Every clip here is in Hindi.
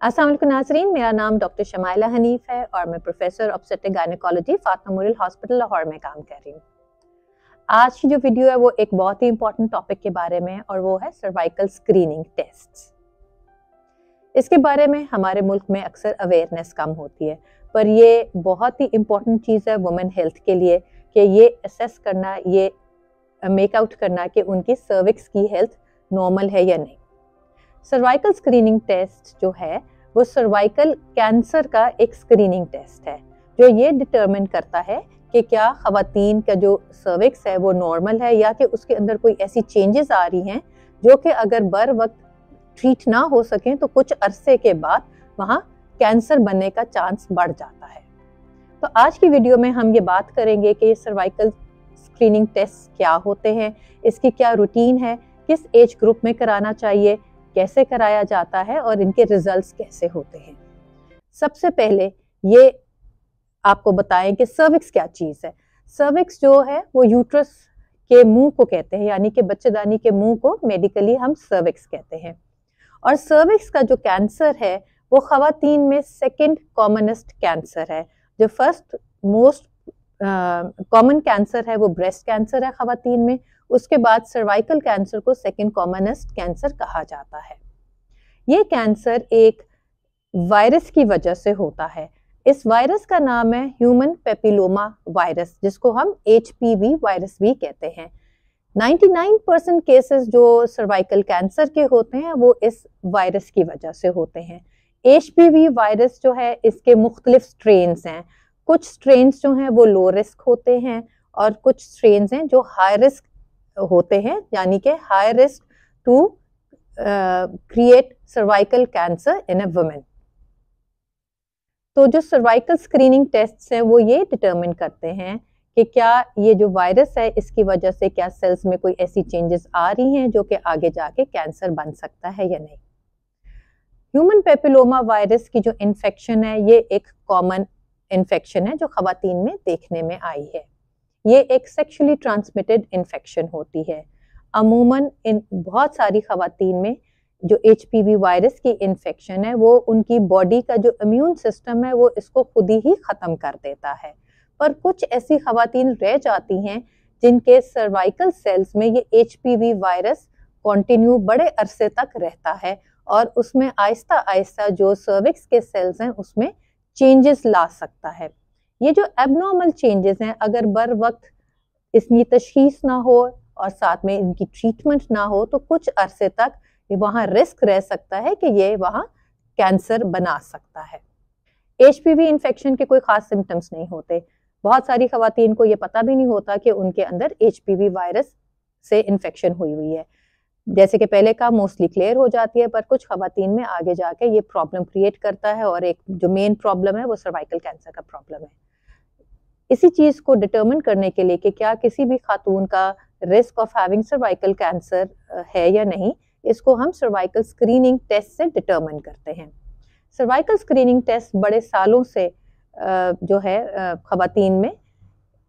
अस्सलाम वालेकुम नाज़रीन, मेरा नाम डॉक्टर शमाइला हनीफ है और मैं professor obstetric gynaecology Fatima memorial hospital Lahore में काम कर रही हूँ। आज की जो वीडियो है वो एक बहुत ही इंपॉर्टेंट टॉपिक के बारे में है और वो है सर्वाइकल स्क्रीनिंग टेस्ट्स। इसके बारे में हमारे मुल्क में अक्सर अवेयरनेस कम होती है, पर ये बहुत ही इम्पॉर्टेंट चीज़ है वुमेन हेल्थ के लिए कि ये असेस करना, ये मेक आउट करना कि उनकी सर्विक्स की हेल्थ नॉर्मल है या नहीं। सर्वाइकल स्क्रीनिंग टेस्ट जो है वो सर्वाइकल कैंसर का एक स्क्रीनिंग टेस्ट है जो ये डिटरमिन करता है कि क्या खवातीन का जो सर्विक्स है वो नॉर्मल है या कि उसके अंदर कोई ऐसी चेंजेस आ रही हैं जो कि अगर बर वक्त ट्रीट ना हो सकें तो कुछ अरसे के बाद वहाँ कैंसर बनने का चांस बढ़ जाता है। तो आज की वीडियो में हम ये बात करेंगे कि सर्वाइकल स्क्रीनिंग टेस्ट क्या होते हैं, इसकी क्या रूटीन है, किस एज ग्रुप में कराना चाहिए, कैसे कराया जाता है और इनके रिजल्ट्स कैसे होते हैं। सबसे पहले ये आपको बताएं कि सर्विक्स क्या चीज़ है। सर्विक्स जो है वो यूट्रस के मुंह को कहते हैं, यानी कि बच्चेदानी के मुंह को मेडिकली हम सर्विक्स कहते हैं। और सर्विक्स का जो कैंसर है वो खवातीन में सेकंड कॉमनेस्ट कैंसर है। जो फर्स्ट मोस्ट कॉमन कैंसर है वो ब्रेस्ट कैंसर है खवातीन में, उसके बाद सर्वाइकल कैंसर को सेकंड कॉमनेस्ट कैंसर कहा जाता है। ये कैंसर एक वायरस की वजह से होता है। इस वायरस का नाम है ह्यूमन पेपिलोमा वायरस, जिसको हम HPV वायरस भी कहते हैं। 99% केसेस जो सर्वाइकल कैंसर के होते हैं वो इस वायरस की वजह से होते हैं। HPV वायरस जो है इसके मुख्तलिफ स्ट्रेन्स हैं। कुछ स्ट्रेन्स जो हैं वो लो रिस्क होते हैं और कुछ स्ट्रेन्स हैं जो हाई रिस्क होते हैं, यानी कि high risk to create cervical cancer in a women. तो जो सर्वाइकल स्क्रीनिंग टेस्ट्स हैं वो ये डिटरमिन करते हैं कि क्या ये जो वायरस है इसकी वजह से क्या सेल्स में कोई ऐसी चेंजेस आ रही हैं जो कि आगे जाके कैंसर बन सकता है या नहीं। ह्यूमन पेपिलोमा वायरस की जो इन्फेक्शन है ये एक कॉमन इन्फेक्शन है जो खवातीन में देखने में आई है। ये एक सेक्सुअली ट्रांसमिटेड इन्फेक्शन होती है। अमूमन इन बहुत सारी खवातीन में जो HPV वायरस की इन्फेक्शन है वो उनकी बॉडी का जो इम्यून सिस्टम है वो इसको खुद ही ख़त्म कर देता है, पर कुछ ऐसी खवातीन रह जाती हैं जिनके सर्वाइकल सेल्स में ये HPV वायरस कंटिन्यू बड़े अरसे तक रहता है और उसमें आहिस्ता आहिस्ता जो सर्विक्स के सेल्स हैं उसमें चेंजेस ला सकता है। ये जो एबनॉर्मल चेंजेस हैं अगर बर वक्त इसकी तशखीस ना हो और साथ में इनकी ट्रीटमेंट ना हो तो कुछ अरसे तक वहाँ रिस्क रह सकता है कि ये वहाँ कैंसर बना सकता है। HPV इन्फेक्शन के कोई खास सिम्टम्स नहीं होते। बहुत सारी खवातीन को ये पता भी नहीं होता कि उनके अंदर HPV वायरस से इन्फेक्शन हुई है। जैसे कि पहले का मोस्टली क्लियर हो जाती है, पर कुछ खवातीन में आगे जाके ये प्रॉब्लम क्रिएट करता है और एक जो मेन प्रॉब्लम है वो सर्वाइकल कैंसर का प्रॉब्लम है। इसी चीज़ को डिटरमिन करने के लिए कि क्या किसी भी खातून का risk of having cervical cancer है या नहीं, इसको हम सर्वाइकल स्क्रीनिंग टेस्ट से डिटरमिन करते हैं। सर्वाइकल स्क्रीनिंग टेस्ट बड़े सालों से जो है खवातीन में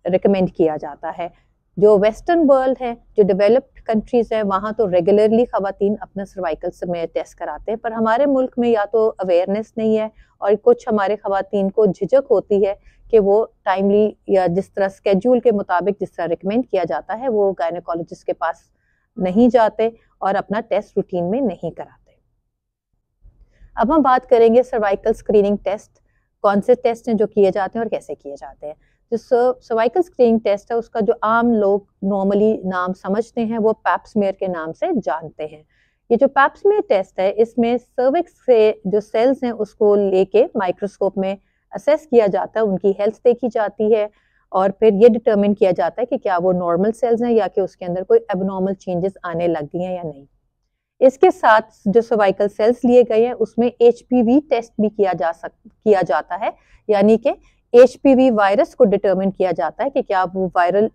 रिकमेंड किया जाता है। जो वेस्टर्न वर्ल्ड है, जो डेवलप्ड कंट्रीज़ है, वहाँ तो रेगुलरली खवातीन अपना सर्वाइकल में टेस्ट कराते हैं, पर हमारे मुल्क में या तो अवेयरनेस नहीं है और कुछ हमारे खवातीन को झिझक होती है कि वो टाइमली या जिस तरह स्केड्यूल के मुताबिक जिस तरह रिकमेंड किया जाता है वो गायनेकोलॉजिस्ट के पास नहीं जाते और अपना टेस्ट रूटीन में नहीं कराते। अब हम बात करेंगे सर्वाइकल स्क्रीनिंग टेस्ट कौन से टेस्ट हैं जो किए जाते हैं और कैसे किए जाते हैं। जो सर्वाइकल स्क्रीनिंग टेस्ट है उसका जो आम लोग नॉर्मली नाम समझते हैं वो पैप स्मीयर के नाम से जानते हैं। ये जो पैप स्मीयर टेस्ट है इसमें सर्विक्स से जो सेल्स हैं उसको लेके माइक्रोस्कोप में असेस किया जाता है, उनकी हेल्थ देखी जाती है और फिर ये डिटरमिन किया जाता है कि क्या वो नॉर्मल सेल्स हैं या कि उसके अंदर कोई एबनॉर्मल चेंजेस आने लग गई हैं या नहीं। इसके साथ जो सर्वाइकल सेल्स लिए गए हैं उसमें HPV टेस्ट भी किया जाता है, यानी कि HPV वायरस को डिटरमिन किया जाता है कि क्या वो वायरल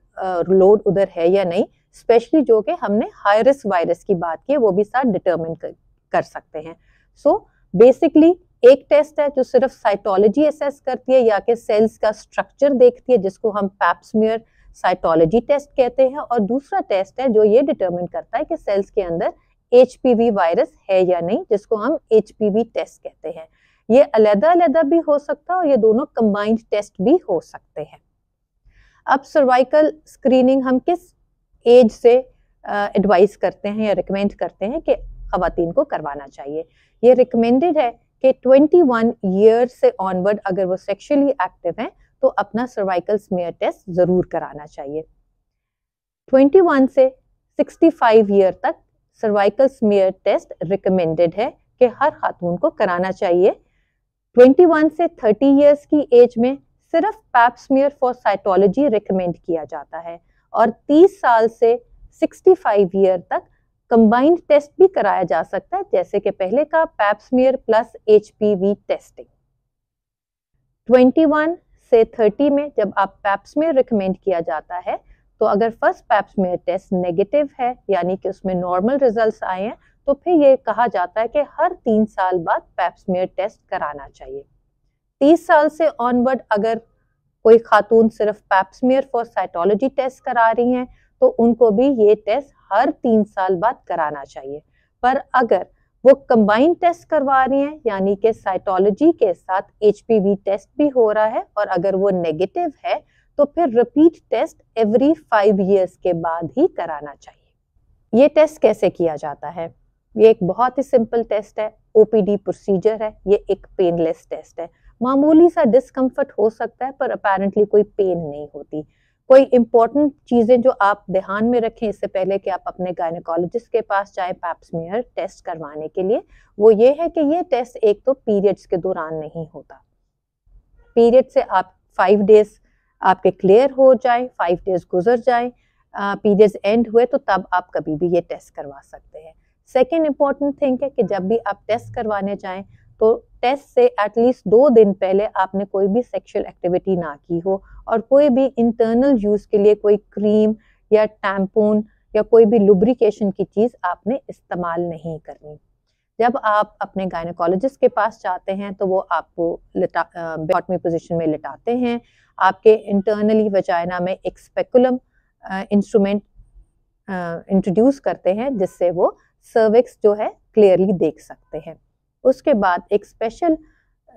लोड उधर है या नहीं, स्पेशली जो कि हमने हाई रिस्क वायरस की बात की है वो भी साथ डिटरमिन कर सकते हैं। सो बेसिकली एक टेस्ट है जो सिर्फ साइटोलॉजी असेस करती है या कि सेल्स का स्ट्रक्चर देखती है, जिसको हम पैप स्मीयर साइटोलॉजी टेस्ट कहते हैं, और दूसरा टेस्ट है जो ये डिटरमिन करता है कि सेल्स के अंदर HPV वायरस है या नहीं, जिसको हम HPV टेस्ट कहते हैं। ये अलग-अलग भी हो सकता है और ये दोनों कंबाइंड टेस्ट भी हो सकते हैं। अब सर्वाइकल स्क्रीनिंग हम किस एज से एडवाइस करते हैं या रिकमेंड करते हैं कि खवातीन को करवाना चाहिए। ये रिकमेंडेड है कि 21 ईयर से ऑनवर्ड अगर वो सेक्सुअली एक्टिव हैं तो अपना सर्वाइकल स्मीयर टेस्ट जरूर कराना चाहिए। 21 से 65 ईयर तक सर्वाइकल स्मीयर टेस्ट रिकमेंडेड है कि हर खातून को कराना चाहिए। 21 से 30 ईयर्स की एज में सिर्फ pap smear for cytology recommend किया जाता है और 30 साल से 65 ईयर तक कंबाइंड टेस्ट भी कराया जा सकता है, जैसे कि पहले का pap smear plus HPV testing. 21 से 30 में जब आप पैप स्मीयर रिकमेंड किया जाता है तो अगर first pap smear test negative है यानी कि उसमें नॉर्मल रिजल्ट्स आए हैं तो फिर ये कहा जाता है कि हर 3 साल बाद पैप स्मीयर टेस्ट कराना चाहिए। 30 साल से ऑनवर्ड अगर कोई खातून सिर्फ pap smear for cytology test करा रही हैं तो उनको भी ये टेस्ट हर 3 साल बाद कराना चाहिए। पर अगर वो कंबाइंड टेस्ट करवा रही हैं यानी कि साइटोलॉजी के साथ HPV टेस्ट भी हो रहा है और अगर वो नेगेटिव है तो फिर रिपीट टेस्ट एवरी 5 ईयर्स के बाद ही कराना चाहिए। ये टेस्ट कैसे किया जाता है? ये एक बहुत ही सिंपल टेस्ट है, OPD प्रोसीजर है। ये एक पेनलेस टेस्ट है। मामूली सा डिस्कम्फर्ट हो सकता है पर अपेरेंटली कोई पेन नहीं होती। कोई इंपॉर्टेंट चीजें जो आप ध्यान में रखें इससे पहले कि आप अपने गायनेकोलॉजिस्ट के पास जाएं पैप स्मीयर टेस्ट करवाने के लिए, वो ये है कि ये टेस्ट एक तो पीरियड्स के दौरान नहीं होता। पीरियड से आप 5 डेज आपके क्लियर हो जाए, 5 डेज गुजर जाए, पीरियड्स एंड हुए तो तब आप कभी भी ये टेस्ट करवा सकते हैं। सेकेंड इंपॉर्टेंट थिंग है कि जब भी आप टेस्ट करवाने जाएं तो टेस्ट से एटलीस्ट 2 दिन पहले आपने कोई भी सेक्सुअल एक्टिविटी ना की हो और कोई भी इंटरनल यूज के लिए कोई क्रीम या टैम्पून या कोई भी लुब्रिकेशन की चीज आपने इस्तेमाल नहीं करनी। जब आप अपने गायनेकोलॉजिस्ट के पास जाते हैं तो वो आपको बॉटमी पोजीशन में लिटाते हैं, आपके इंटरनली वजाइना में एक स्पेकुलम इंस्ट्रूमेंट इंट्रोड्यूस करते हैं जिससे वो सर्विक्स जो है क्लियरली देख सकते हैं। उसके बाद एक स्पेशल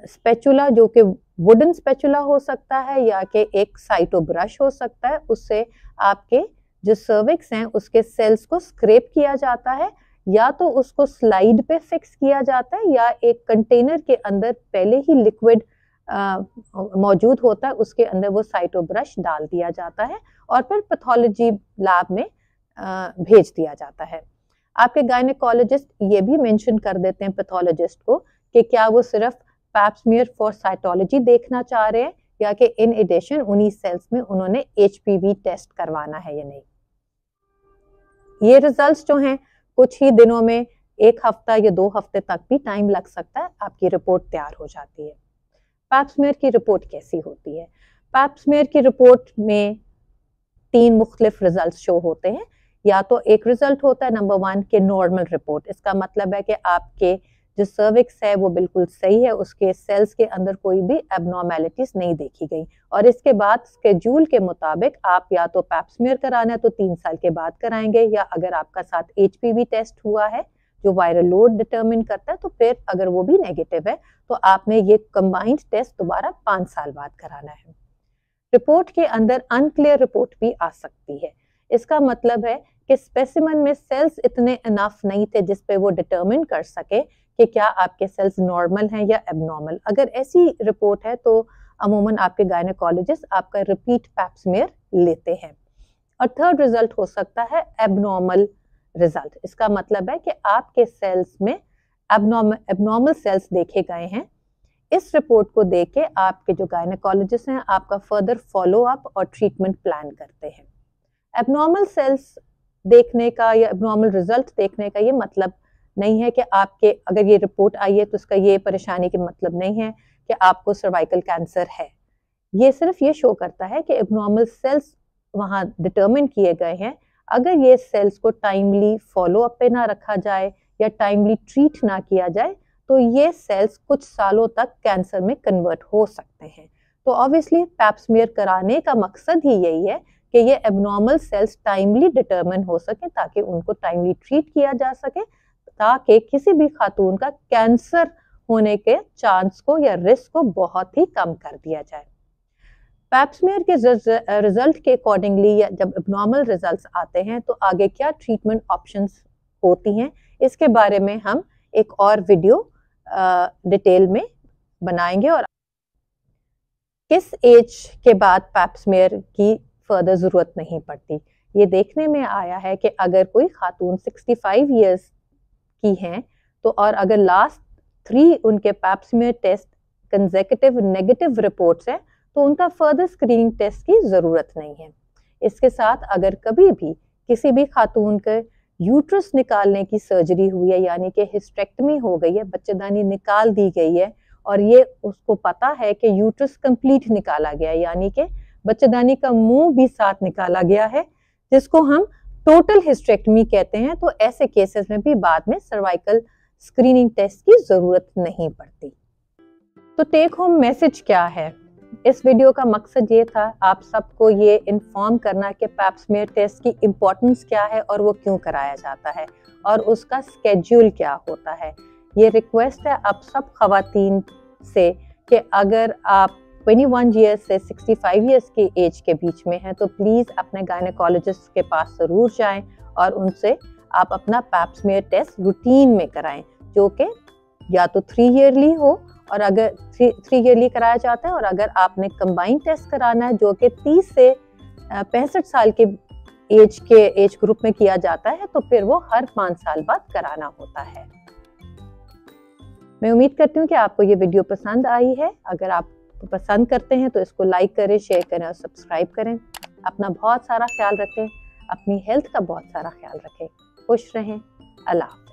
स्पेचुला जो कि वुडन स्पेचुला हो सकता है या कि एक साइटो ब्रश हो सकता है, उससे आपके जो सर्विक्स हैं उसके सेल्स को स्क्रैप किया जाता है या तो उसको स्लाइड पे फिक्स किया जाता है या एक कंटेनर के अंदर पहले ही लिक्विड मौजूद होता है, उसके अंदर वो साइटो ब्रश डाल दिया जाता है और फिर पैथोलॉजी लैब में भेज दिया जाता है। आपके गायनेकोलॉजिस्ट ये भी मेंशन कर देते हैं पैथोलॉजिस्ट को कि क्या वो सिर्फ पैप स्मीयर फॉर साइटोलॉजी देखना चाह रहे हैं या कि इन एडिशन उन्हीं सेल्स में उन्होंने HPV टेस्ट करवाना है या नहीं। ये रिजल्ट्स जो हैं कुछ ही दिनों में, 1 हफ्ता या 2 हफ्ते तक भी टाइम लग सकता है, आपकी रिपोर्ट तैयार हो जाती है। पैप स्मीयर की रिपोर्ट कैसी होती है? पैप स्मीयर की रिपोर्ट में 3 मुख्तलिफ रिजल्ट्स शो होते हैं। या तो एक रिजल्ट होता है नंबर 1 के नॉर्मल रिपोर्ट, इसका मतलब है कि आपके जो सर्विक्स है वो बिल्कुल सही है, उसके सेल्स के अंदर कोई भी एबनॉर्मेलिटीज नहीं देखी गई और इसके बाद स्केड्यूल के मुताबिक आप या तो पैप स्मीयर कराना है तो 3 साल के बाद कराएंगे या अगर आपका साथ HPV टेस्ट हुआ है जो वायरल लोड डिटरमिन करता है तो फिर अगर वो भी नेगेटिव है तो आपने ये कंबाइंड टेस्ट दोबारा 5 साल बाद कराना है। रिपोर्ट के अंदर अनक्लियर रिपोर्ट भी आ सकती है। इसका मतलब है कि स्पेसिमेन में सेल्स इतने इनफ नहीं थे जिस पे वो डिटरमिन कर सके कि क्या आपके सेल्स नॉर्मल हैं या एबनॉर्मल। अगर ऐसी रिपोर्ट है तो अमूमन आपके गायनेकोलॉजिस्ट आपका रिपीट पैप स्मीयर लेते हैं। और थर्ड रिजल्ट हो सकता है एबनॉर्मल रिजल्ट। इसका मतलब है कि आपके सेल्स में एबनॉर्मल सेल्स देखे गए हैं। इस रिपोर्ट को देख के आपके जो गायनेकोलॉजिस्ट हैं आपका फर्दर फॉलो अप और ट्रीटमेंट प्लान करते हैं। एबनॉर्मल सेल्स देखने का या एबनॉर्मल रिजल्ट देखने का ये मतलब नहीं है कि आपके अगर ये रिपोर्ट आई है तो इसका ये परेशानी के मतलब नहीं है कि आपको सर्वाइकल कैंसर है। ये सिर्फ ये शो करता है कि एबनॉर्मल सेल्स वहाँ डिटरमिन किए गए हैं। अगर ये सेल्स को टाइमली फॉलो अप पे ना रखा जाए या टाइमली ट्रीट ना किया जाए तो ये सेल्स कुछ सालों तक कैंसर में कन्वर्ट हो सकते हैं। तो ऑब्वियसली पैप स्मीयर कराने का मकसद ही यही है कि ये एबनॉर्मल सेल्स टाइमली डिटरमिन हो सके ताकि उनको टाइमली ट्रीट किया जा सके ताकि किसी भी खातून का कैंसर होने के चांस को या रिस्क को बहुत ही कम कर दिया जाए। पैप स्मीयर के रिजल्ट के अकॉर्डिंगली या जब एब्नॉर्मल रिजल्ट्स आते हैं तो आगे क्या ट्रीटमेंट ऑप्शंस होती हैं, इसके बारे में हम एक और वीडियो डिटेल में बनाएंगे और किस एज के बाद पैप स्मीयर की फर्दर ज़रूरत नहीं पड़ती। ये देखने में आया है कि अगर कोई खातून 65 इयर्स की हैं तो और अगर लास्ट 3 उनके pap smear test consecutive negative reports हैं तो उनका फर्दर स्क्रीनिंग टेस्ट की ज़रूरत नहीं है। इसके साथ अगर कभी भी किसी भी खातून के यूट्रस निकालने की सर्जरी हुई है, यानी कि हिस्टेक्टमी हो गई है, बच्चेदानी निकाल दी गई है और ये उसको पता है कि यूट्रस कंप्लीट निकाला गया है, यानी कि बच्चेदानी का मुंह भी साथ निकाला गया है, जिसको हम टोटल हिस्टेक्टमी कहते हैं, तो ऐसे केसेस में भी बाद में सर्वाइकल स्क्रीनिंग टेस्ट की ज़रूरत नहीं पड़ती। तो टेक होम मैसेज क्या है? इस वीडियो का मकसद ये था आप सबको ये इन्फॉर्म करना कि पैप स्मीयर टेस्ट की इम्पोर्टेंस क्या है और वो क्यों कराया जाता है और उसका स्केड्यूल क्या होता है। ये रिक्वेस्ट है आप सब खवातीन से कि अगर आप 21 ईयर्स से 65 ईयर्स की एज के बीच में हैं तो प्लीज़ अपने गायनेकोलॉजिस्ट के पास ज़रूर जाएं और उनसे आप अपना पैप स्मीयर टेस्ट रूटीन में कराएं, जो कि या तो 3 ईयरली हो और अगर 3 ईयरली कराया जाता है, और अगर आपने कंबाइंड टेस्ट कराना है जो कि 30 से 65 साल के एज ग्रुप में किया जाता है तो फिर वो हर 5 साल बाद कराना होता है। मैं उम्मीद करती हूँ कि आपको ये वीडियो पसंद आई है। अगर आप पसंद करते हैं तो इसको लाइक करें, शेयर करें और सब्सक्राइब करें। अपना बहुत सारा ख्याल रखें, अपनी हेल्थ का बहुत सारा ख्याल रखें। खुश रहें। अल्लाह।